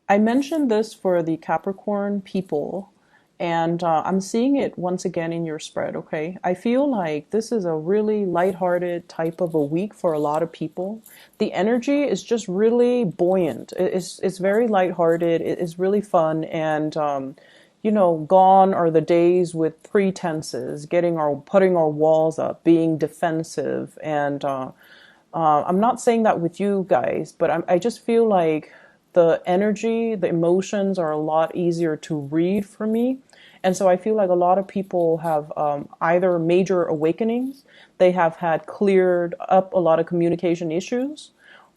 I mentioned this for the Capricorn people, and I'm seeing it once again in your spread, okay? I feel like this is a really lighthearted type of a week for a lot of people. The energy is just really buoyant. It's very lighthearted. It's really fun, and gone are the days with pretenses, putting our walls up, being defensive, and I'm not saying that with you guys, but I just feel like the energy, the emotions are a lot easier to read for me. And so I feel like a lot of people have either major awakenings, they have had cleared up a lot of communication issues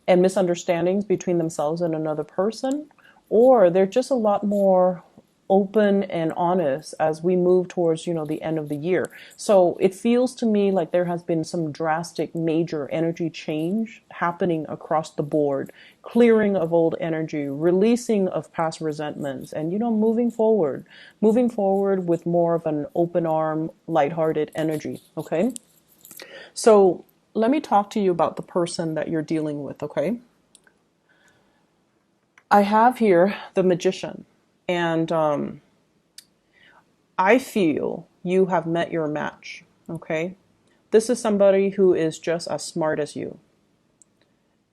and misunderstandings between themselves and another person, or they're just a lot more open and honest as we move towards the end of the year. So it feels to me like there has been some drastic major energy change happening across the board, clearing of old energy, releasing of past resentments, and moving forward with more of an open arm, lighthearted energy. Okay, so let me talk to you about the person that you're dealing with. Okay, I have here the magician, and I feel you have met your match. Okay, this is somebody who is just as smart as you,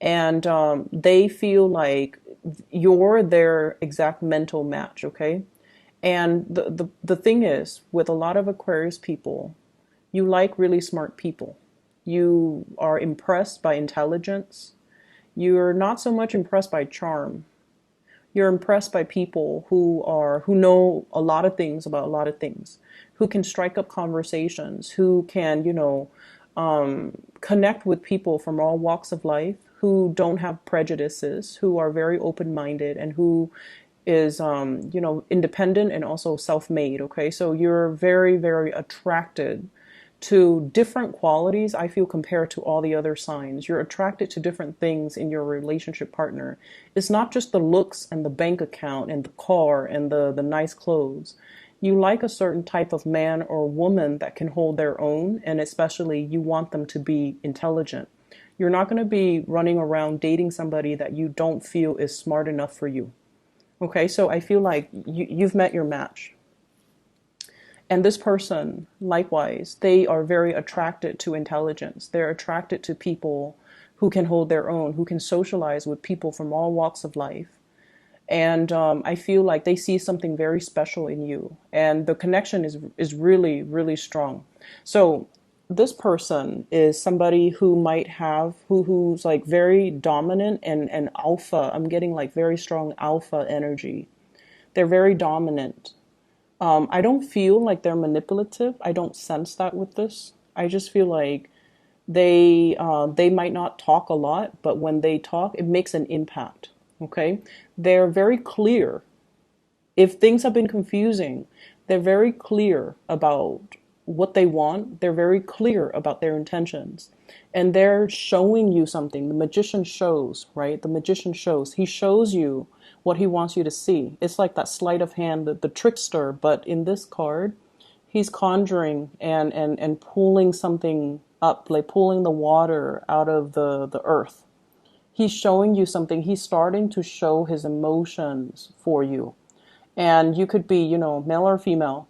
and they feel like you're their exact mental match. Okay, and the thing is, with a lot of Aquarius people, you like really smart people. You are impressed by intelligence. You're not so much impressed by charm. You're impressed by people who know a lot of things about a lot of things, who can strike up conversations, who can connect with people from all walks of life, who don't have prejudices, who are very open-minded, and who is independent and also self-made. Okay, so you're very, very attracted to different qualities, I feel, compared to all the other signs. You're attracted to different things in your relationship partner. It's not just the looks and the bank account and the car and the nice clothes. You like a certain type of man or woman that can hold their own, and especially you want them to be intelligent. You're not going to be running around dating somebody that you don't feel is smart enough for you. Okay, so I feel like you've met your match. And this person, likewise, they are very attracted to intelligence. They're attracted to people who can hold their own, who can socialize with people from all walks of life. And I feel like they see something very special in you. And the connection is really, really strong. So this person is somebody who might have, who's like very dominant and alpha. I'm getting like very strong alpha energy. They're very dominant. I don't feel like they're manipulative. I don't sense that with this. I just feel like they might not talk a lot, but when they talk, it makes an impact. Okay, they're very clear. If things have been confusing, they're very clear about what they want. They're very clear about their intentions, and they're showing you something. The magician shows, right? The magician shows. He shows you what he wants you to see. It's like that sleight of hand, the trickster, but in this card, he's conjuring and pulling something up, like pulling the water out of the earth. He's showing you something. He's starting to show his emotions for you. And you could be, male or female.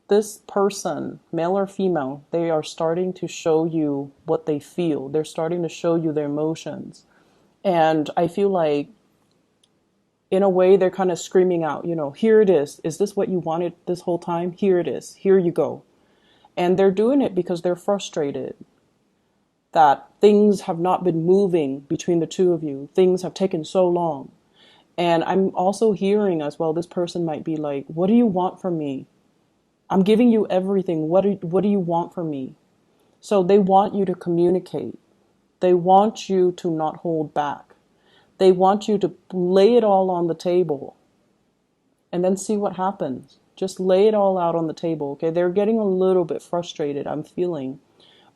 This person, male or female, they are starting to show you what they feel. They're starting to show you their emotions. And I feel like, in a way, they're kind of screaming out, here it is. Is this what you wanted this whole time? Here it is. Here you go. And they're doing it because they're frustrated that things have not been moving between the two of you. Things have taken so long. And I'm also hearing as well, this person might be like, what do you want from me? I'm giving you everything. What do you want from me? So they want you to communicate. They want you to not hold back. They want you to lay it all on the table and then see what happens. Just lay it all out on the table. Okay, they're getting a little bit frustrated, I'm feeling,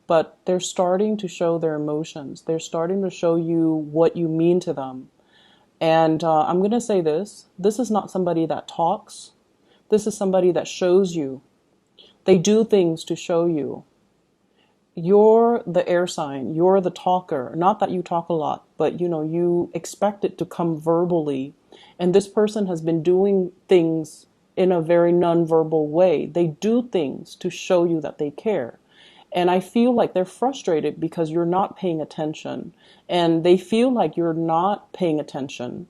but they're starting to show their emotions. They're starting to show you what you mean to them. And I'm going to say this is not somebody that talks. This is somebody that shows you. They do things to show you. You're the air sign. You're the talker. Not that you talk a lot, but you expect it to come verbally And this person has been doing things in a very nonverbal way. They do things to show you that they care. And I feel like they're frustrated because you're not paying attention. And they feel like you're not paying attention.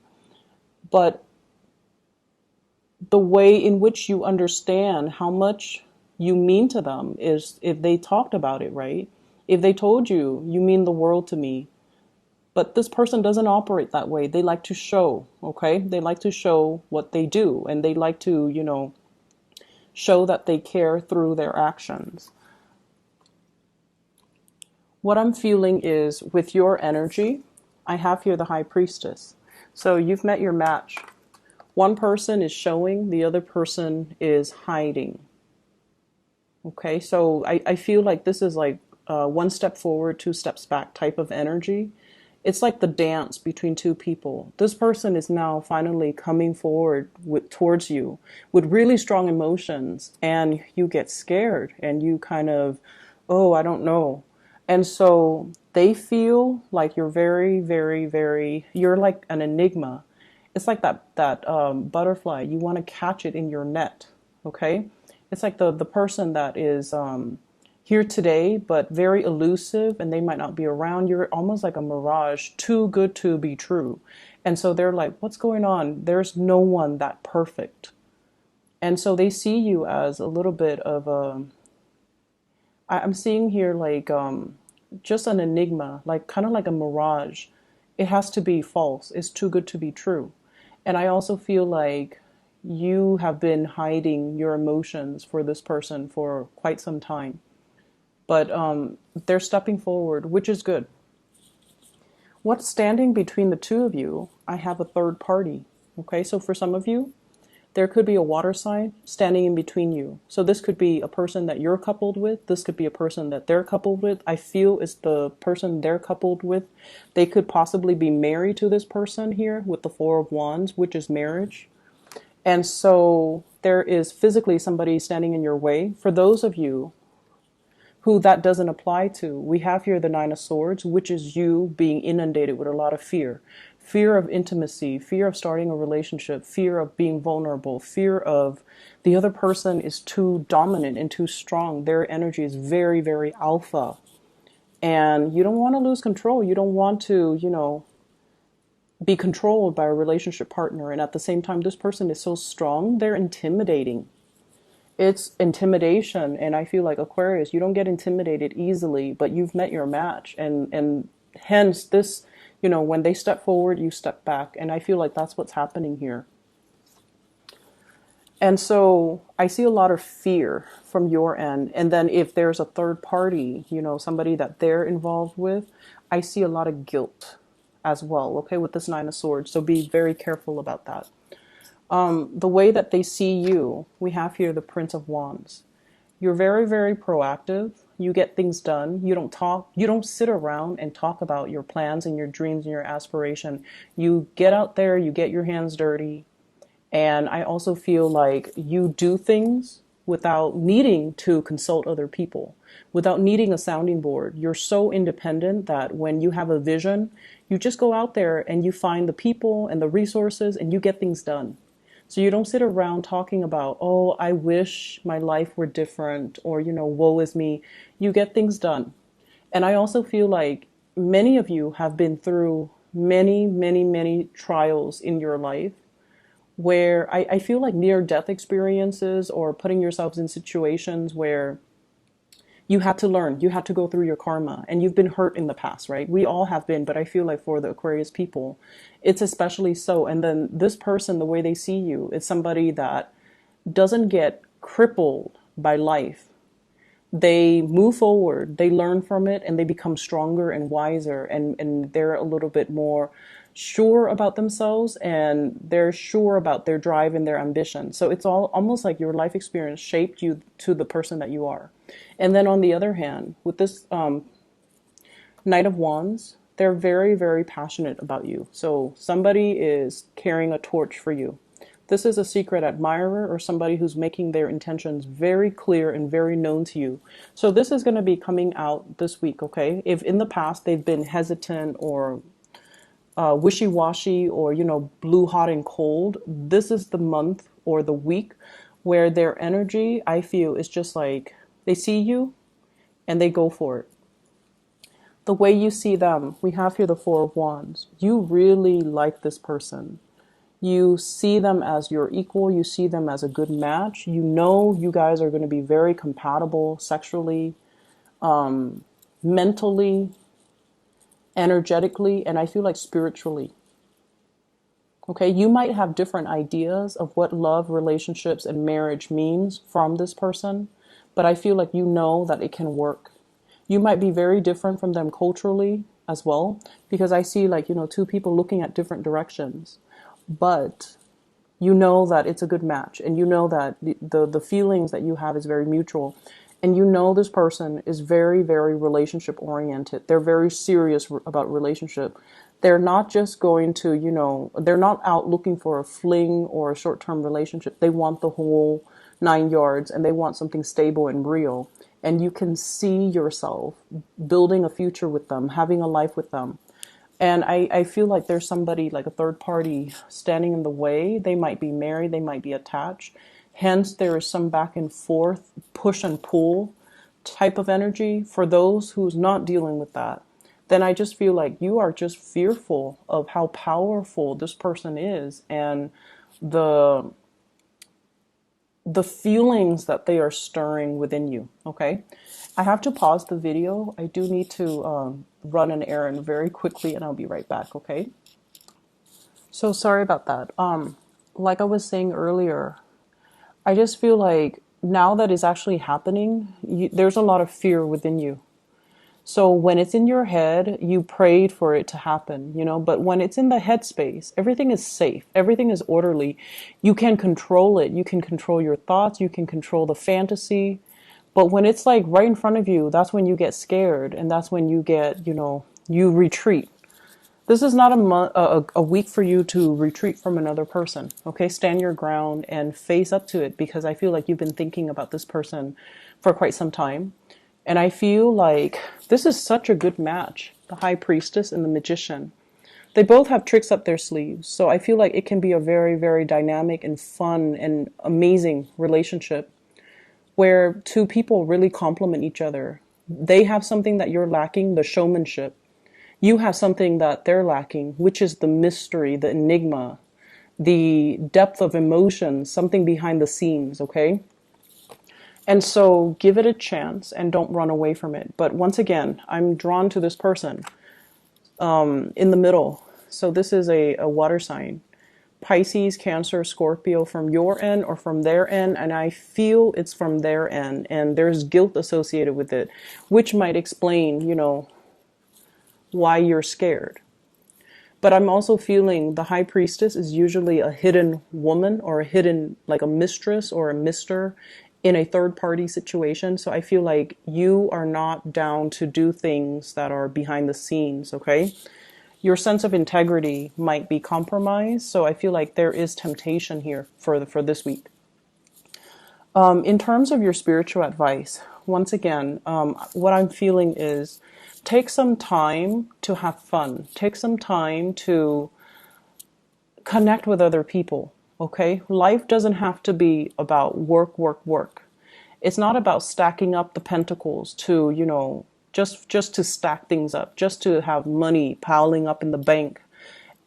But the way in which you understand how much you mean to them is if they talked about it, right? If they told you, you mean the world to me. But this person doesn't operate that way. They like to show, okay? They like to show what they do, and they like to, show that they care through their actions. What I'm feeling is with your energy, I have here the High Priestess. So you've met your match. One person is showing, the other person is hiding. Okay, so I feel like this is like one step forward, two steps back type of energy. It's like the dance between two people. This person is now finally coming forward towards you with really strong emotions, and you get scared and you kind of, oh, I don't know. And so they feel like you're very, very, very, you're like an enigma. It's like that butterfly. You want to catch it in your net, okay? It's like the person that is here today, but very elusive, and they might not be around. You're almost like a mirage, too good to be true. And so they're like, what's going on? There's no one that perfect. And so they see you as a little bit of I'm seeing here like just an enigma, like kind of like a mirage. It has to be false. It's too good to be true. And I also feel like you have been hiding your emotions for this person for quite some time. But they're stepping forward, which is good. What's standing between the two of you? I have a third party. Okay, so for some of you, there could be a water sign standing in between you. So this could be a person that you're coupled with. This could be a person that they're coupled with. I feel it's the person they're coupled with. They could possibly be married to this person here with the Four of Wands, which is marriage. And so there is physically somebody standing in your way. For those of you who that doesn't apply to, we have here the Nine of Swords, which is you being inundated with a lot of fear. Fear of intimacy, fear of starting a relationship, fear of being vulnerable, fear of the other person is too dominant and too strong. Their energy is very, very alpha. And you don't want to lose control. You don't want to, be controlled by a relationship partner. And at the same time, this person is so strong, they're intimidating. It's intimidation. And I feel like Aquarius, you don't get intimidated easily, but you've met your match. And hence this, when they step forward, you step back. And I feel like that's what's happening here. And so I see a lot of fear from your end. And then if there's a third party, somebody that they're involved with, I see a lot of guilt as well, okay, with this Nine of Swords. So be very careful about that. The way that they see you, we have here the Prince of Wands. You're very, very proactive. You get things done. You don't sit around and talk about your plans and your dreams and your aspiration. You get out there, you get your hands dirty. And I also feel like you do things without needing to consult other people, without needing a sounding board. You're so independent that when you have a vision, you just go out there and you find the people and the resources and you get things done. So you don't sit around talking about, oh, I wish my life were different, or, woe is me. You get things done. And I also feel like many of you have been through many, many, many trials in your life where I feel like near-death experiences or putting yourselves in situations where you had to learn, you had to go through your karma, and you've been hurt in the past, right? We all have been, but I feel like for the Aquarius people, it's especially so. And then this person, the way they see you, is somebody that doesn't get crippled by life. They move forward, they learn from it, and they become stronger and wiser, and they're a little bit more sure about themselves, and they're sure about their drive and their ambition. So it's all almost like your life experience shaped you to the person that you are. And then on the other hand, with this Knight of Wands, they're very, very passionate about you. So somebody is carrying a torch for you. This is a secret admirer or somebody who's making their intentions very clear and very known to you. So this is going to be coming out this week, okay? If in the past they've been hesitant or wishy-washy or, blue, hot, and cold, this is the month or the week where their energy, I feel, is just like they see you and they go for it. The way you see them, we have here the Four of Wands. You really like this person. You see them as your equal. You see them as a good match. You know you guys are going to be very compatible sexually, mentally, energetically, and I feel like spiritually. Okay, you might have different ideas of what love, relationships, and marriage means from this person, but I feel like you know that it can work. You might be very different from them culturally as well, because I see like, two people looking at different directions, but you know that it's a good match, and you know that the feelings that you have is very mutual, and you know this person is very, very relationship oriented. They're very serious about relationship. They're not just going to, they're not out looking for a fling or a short-term relationship. They want the whole 9 yards, and they want something stable and real. And you can see yourself building a future with them, having a life with them. And I feel like there's somebody, like a third party, standing in the way. They might be married, they might be attached. Hence, there is some back and forth, push and pull type of energy. For those who's not dealing with that, then I just feel like you are just fearful of how powerful this person is, and the feelings that they are stirring within you. Okay, I have to pause the video. I do need to run an errand very quickly, and I'll be right back. Okay, so sorry about that. Like I was saying earlier, I just feel like now that it's actually happening, there's a lot of fear within you. So when it's in your head, you prayed for it to happen, but when it's in the headspace, everything is safe. Everything is orderly. You can control it. You can control your thoughts. You can control the fantasy. But when it's like right in front of you, that's when you get scared. And that's when you get, you retreat. This is not a week for you to retreat from another person. Okay, stand your ground and face up to it, because I feel like you've been thinking about this person for quite some time. And I feel like this is such a good match, the High Priestess and the Magician. They both have tricks up their sleeves. So I feel like it can be a very, very dynamic and fun and amazing relationship where two people really complement each other. They have something that you're lacking, the showmanship. You have something that they're lacking, which is the mystery, the enigma, the depth of emotion, something behind the scenes, okay? And so give it a chance and don't run away from it. But once again, I'm drawn to this person in the middle. So this is a water sign. Pisces, Cancer, Scorpio, from your end or from their end. And I feel it's from their end. And there's guilt associated with it, which might explain, why you're scared. But I'm also feeling the High Priestess is usually a hidden woman, or a hidden, like a mistress or a mister in a third party situation. So I feel like you are not down to do things that are behind the scenes, okay? Your sense of integrity might be compromised. So I feel like there is temptation here for this week. In terms of your spiritual advice, once again, what I'm feeling is take some time to have fun. Take some time to connect with other people. Okay, life doesn't have to be about work, work, work. It's not about stacking up the pentacles to, just to stack things up, just to have money piling up in the bank.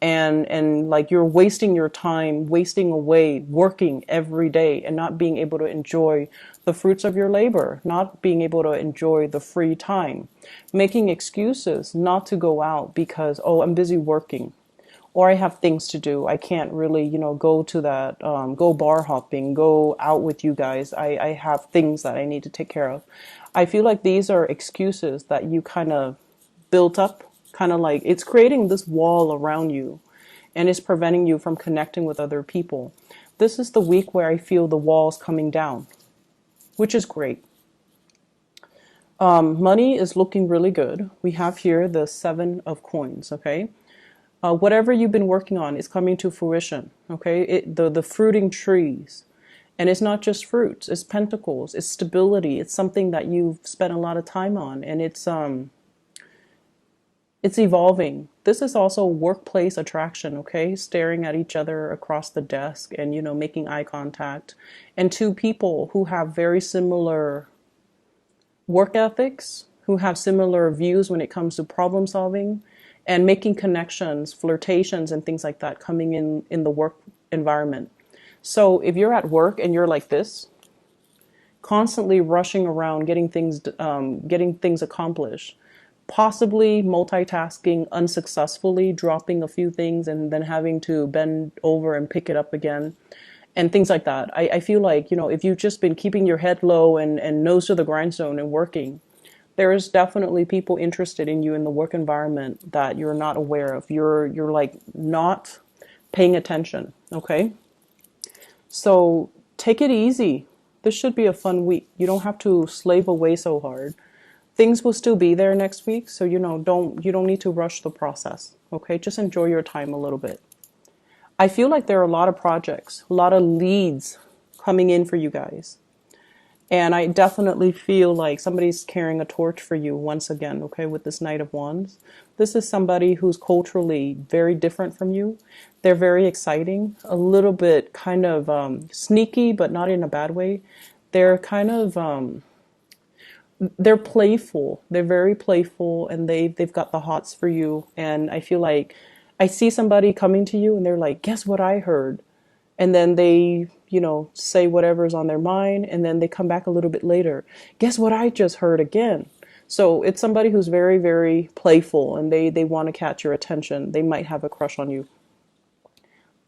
And like you're wasting your time, wasting away, working every day and not being able to enjoy the fruits of your labor, not being able to enjoy the free time, making excuses not to go out because, oh, I'm busy working. Or I have things to do. I can't really, go to that, go bar hopping, go out with you guys. I have things that I need to take care of. I feel like these are excuses that you kind of built up, kind of like it's creating this wall around you and it's preventing you from connecting with other people. This is the week where I feel the walls coming down, which is great. Money is looking really good. We have here the 7 of coins, okay? Whatever you've been working on is coming to fruition, okay? The fruiting trees. And it's not just fruits, it's pentacles, it's stability. It's something that you've spent a lot of time on. And it's It's evolving. This is also workplace attraction, okay? Staring at each other across the desk and, making eye contact. And two people who have very similar work ethics, who have similar views when it comes to problem solving and making connections, flirtations, and things like that coming in the work environment. So if you're at work and you're like this, constantly rushing around, getting things accomplished, possibly multitasking unsuccessfully, dropping a few things and then having to bend over and pick it up again, and things like that. I feel like, if you've just been keeping your head low and nose to the grindstone and working, there's definitely people interested in you in the work environment that you're not aware of. You're like not paying attention, okay? So take it easy. This should be a fun week. You don't have to slave away so hard. Things will still be there next week, so you don't need to rush the process, okay? Just enjoy your time a little bit. I feel like there are a lot of projects, a lot of leads coming in for you guys. And I definitely feel like somebody's carrying a torch for you once again, okay, with this Knight of Wands. This is somebody who's culturally very different from you. They're very exciting, a little bit kind of sneaky, but not in a bad way. They're kind of, they're playful. They're very playful, and they've got the hots for you. And I feel like I see somebody coming to you and they're like, guess what I heard? And then they, say whatever's on their mind, and then they come back a little bit later. Guess what I just heard again? So it's somebody who's very, very playful, and they want to catch your attention. They might have a crush on you.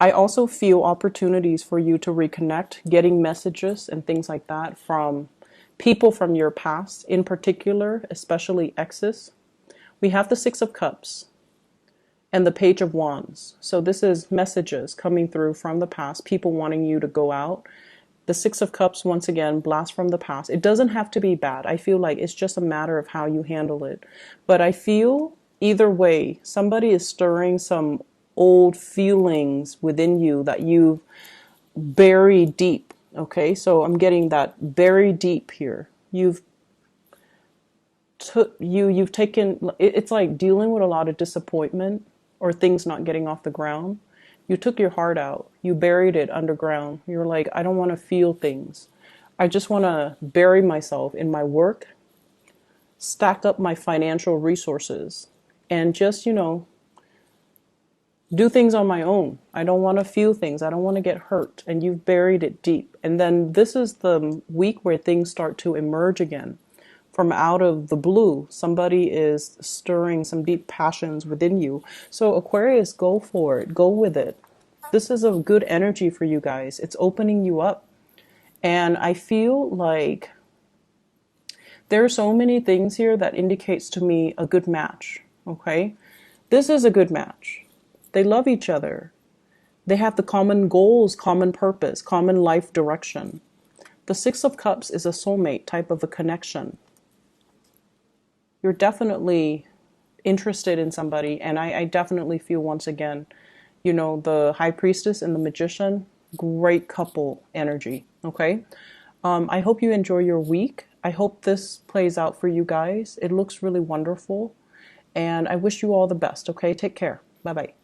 I also feel opportunities for you to reconnect, getting messages and things like that from people from your past, in particular, especially exes. We have the Six of Cups and the Page of Wands. So this is messages coming through from the past, people wanting you to go out. The Six of Cups, once again, blast from the past. It doesn't have to be bad. I feel like it's just a matter of how you handle it. But I feel either way, somebody is stirring some old feelings within you that you've buried deep. Okay, so I'm getting that very deep here. You've taken, it's like dealing with a lot of disappointment or things not getting off the ground. You took your heart out. You buried it underground. You're like, I don't want to feel things. I just want to bury myself in my work, stack up my financial resources, and just, do things on my own. I don't want to feel things. I don't want to get hurt. And you've buried it deep. And then this is the week where things start to emerge again. From out of the blue, somebody is stirring some deep passions within you. So Aquarius, go for it. Go with it. This is a good energy for you guys. It's opening you up. And I feel like there are so many things here that indicates to me a good match. Okay? This is a good match. They love each other. They have the common goals, common purpose, common life direction. The Six of Cups is a soulmate type of a connection. You're definitely interested in somebody, and I definitely feel once again, the High Priestess and the Magician, great couple energy, okay? I hope you enjoy your week. I hope this plays out for you guys. It looks really wonderful, and I wish you all the best, okay? Take care. Bye-bye.